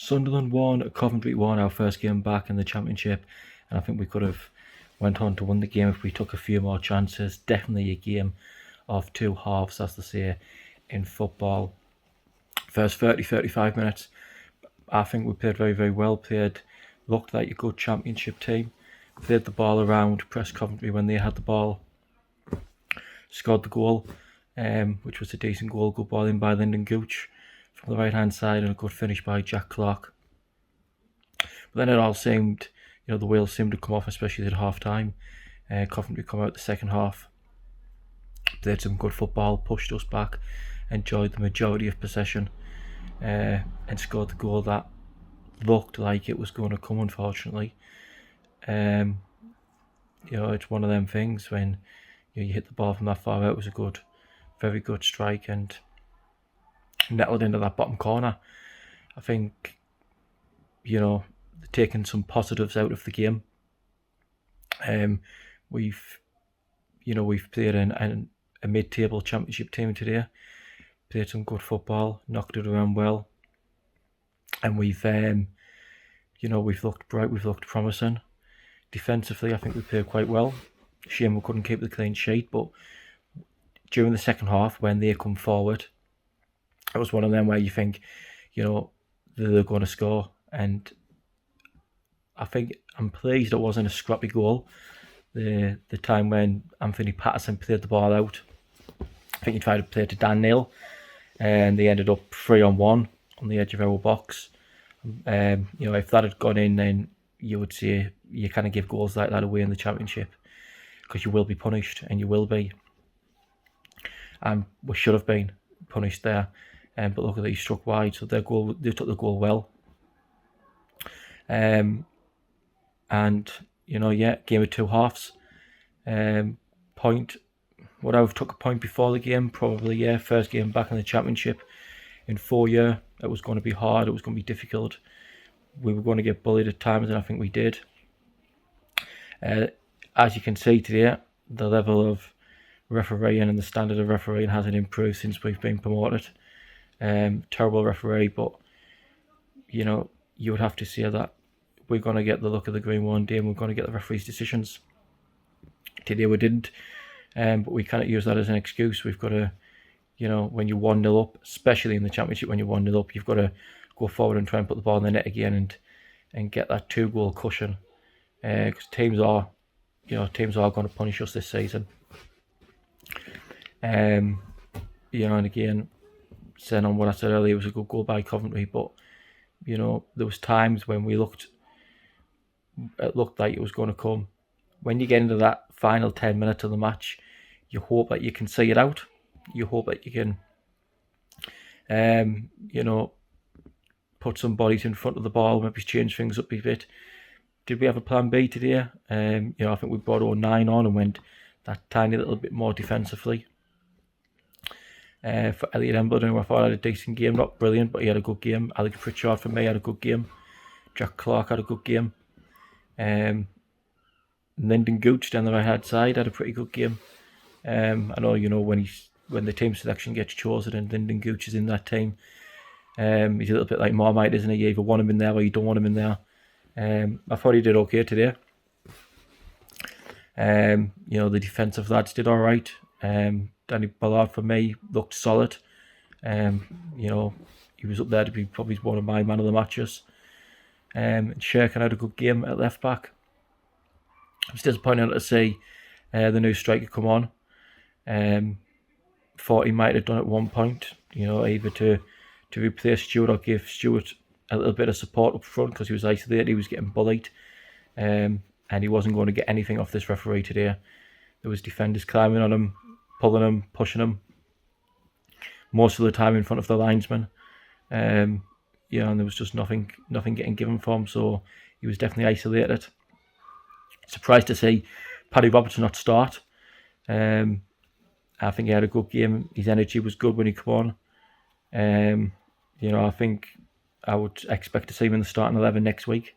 Sunderland won, Coventry won our first game back in the Championship, and I think we could have went on to win the game if we took a few more chances. Definitely a game of two halves, as they say in football. First 30-35 minutes, I think we played very, very well. Looked like a good Championship team. Played the ball around, pressed Coventry when they had the ball. Scored the goal, which was a decent goal. Good ball in by Lyndon Gooch from the right hand side, and a good finish by Jack Clark. But then it all seemed, the wheels seemed to come off, especially at half time. Coventry come out the second half, played some good football, pushed us back, enjoyed the majority of possession, and scored the goal that looked like it was going to come, unfortunately. It's one of them things when you hit the ball from that far out. It was a very good strike, and nettled into that bottom corner. I think, taking some positives out of the game. We've played a mid-table Championship team today. Played some good football, knocked it around well, and we've looked bright, we've looked promising. Defensively, I think we played quite well. Shame we couldn't keep the clean sheet, but during the second half, when they come forward, it was one of them where you think, they're going to score. And I think I'm pleased it wasn't a scrappy goal. The time when Anthony Patterson played the ball out, I think he tried to play it to Dan Neil, and they ended up 3-on-1 on the edge of our box. If that had gone in, then you would say you kind of give goals like that away in the Championship, because you will be punished, and you will be. We should have been punished there. But look at that, he struck wide, so they took the goal well. Game of two halves. Would I have took a point before the game? Probably, yeah. First game back in the Championship in 4 years. It was going to be hard, it was going to be difficult. We were going to get bullied at times, and I think we did. As you can see today, the level of refereeing and the standard of refereeing hasn't improved since we've been promoted. Terrible referee, but you would have to say that we're going to get the look of the green one day, and we're going to get the referee's decisions. Today we didn't, but we can't use that as an excuse. We've got to, when you're 1-0 up, especially in the Championship, when you're 1-0 up, you've got to go forward and try and put the ball in the net again and get that 2-goal cushion, because teams are going to punish us this season. And again, saying on what I said earlier, it was a good goal by Coventry, but there was times when it looked like it was going to come. When you get into that final 10 minutes of the match, you hope that you can see it out. You hope that you can, put some bodies in front of the ball, maybe change things up a bit. Did we have a plan B today? I think we brought 09 on and went that tiny little bit more defensively. For Elliot Embledon, who I thought had a decent game, not brilliant, but he had a good game. Alex Pritchard for me had a good game. Jack Clark had a good game. Lyndon Gooch down the right hand side had a pretty good game. I know, when the team selection gets chosen and Lyndon Gooch is in that team, he's a little bit like Marmite, isn't he? You either want him in there or you don't want him in there. I thought he did okay today. The defensive lads did all right. Danny Ballard for me looked solid. He was up there to be probably one of my man of the matches. Sherkin had a good game at left back. I was disappointed to see the new striker come on. Thought he might have done at one point, either to replace Stewart or give Stewart a little bit of support up front, because he was isolated, he was getting bullied, and he wasn't going to get anything off this referee today. There was defenders climbing on him, pulling him, pushing him, most of the time in front of the linesman. And there was just nothing getting given for him, so he was definitely isolated. Surprised to see Paddy Robertson not start. I think he had a good game. His energy was good when he came on. I think I would expect to see him in the starting 11 next week.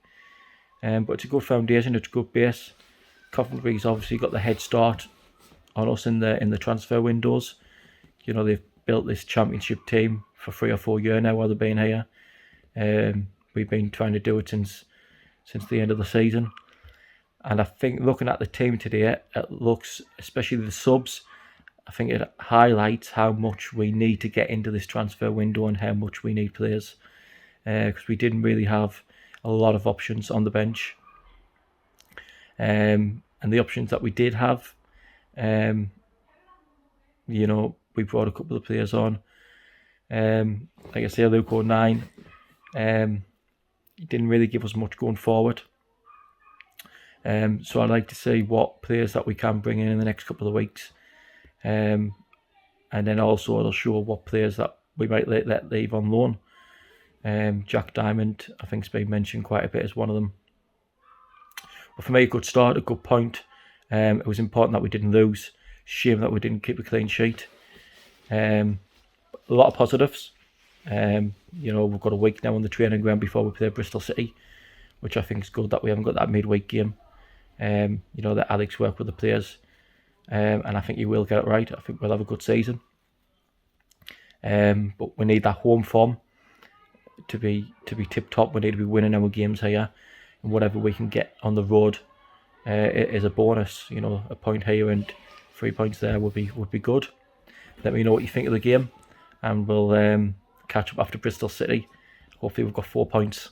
But it's a good foundation, it's a good base. Coventry's obviously got the head start on us in the transfer windows. They've built this Championship team for 3 or 4 years now while they've been here. we've been trying to do it since the end of the season. And I think looking at the team today, it looks, especially the subs, I think it highlights how much we need to get into this transfer window and how much we need players. Because we didn't really have a lot of options on the bench. And the options that we did have, we brought a couple of players on. Like I say, Luke O'Nien, he didn't really give us much going forward. So I'd like to see what players that we can bring in the next couple of weeks. And then also it'll show what players that we might let leave on loan. Jack Diamond, I think, has been mentioned quite a bit as one of them. But for me, a good start, a good point. It was important that we didn't lose. Shame that we didn't keep a clean sheet. A lot of positives. We've got a week now on the training ground before we play Bristol City, which I think is good that we haven't got that midweek game. That Alex worked with the players. And I think he will get it right. I think we'll have a good season. But we need that home form to be tip top. We need to be winning our games here, and whatever we can get on the road is a bonus. A point here and 3 points there would be good. Let me know what you think of the game, and we'll catch up after Bristol City. Hopefully we've got 4 points.